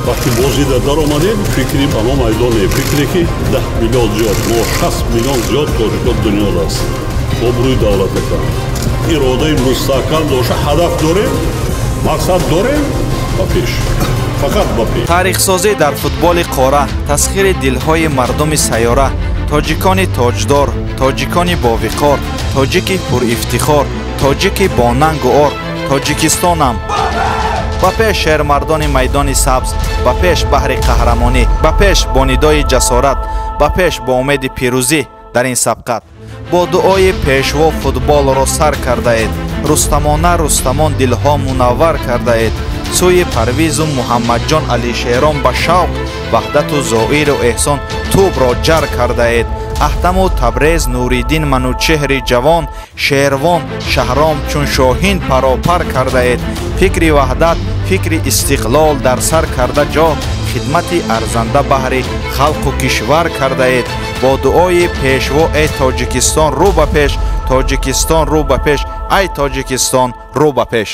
وقتی بازی در آمدیم فکری اما میدانه فکری که 10 میلیون زیاد ما 60 میلیون زیاد تاجیکان دنیا است обрӯи давлатакан иродаи мустаҳкам доша ҳадаф дорем мақсад дорем ба пеш фақат ба пеш. таърихсозӣ дар футболи қора, тасхири дилҳои мардуми сайёра, тоҷикони тоҷдор, тоҷикони бовиқор, тоҷики пурифтихор, тоҷики бонангу ор, тоҷикистонам. ба пеш шермардони майдони сабз, ба пеш баҳри қаҳрамонӣ, ба пеш бо нидои ҷасорат, ба пеш бо умеди пирӯзӣ дар ин сабқат. бо дуои пешво футболро сар кардаед, рустамона рустамон дилҳо мунаввар кардаед. сӯи парвизу муҳаммадҷон алишерон ба шавқ, ваҳдату зоиру эҳсон тӯбро ҷар кардаед. аҳтаму табрез нуриддин манучеҳри ҷавон, шервон шаҳром чун шоҳин паропар кардаед. фикри ваҳдат, фикри истиқлол дар сар карда ҷо, хидмати арзанда баҳри халқу кишвар кардаед. бо дуои пешво эй тоҷикистон рӯ ба пеш, тоҷикистон рӯ ба пеш, ай тоҷикистон рӯ ба пеш.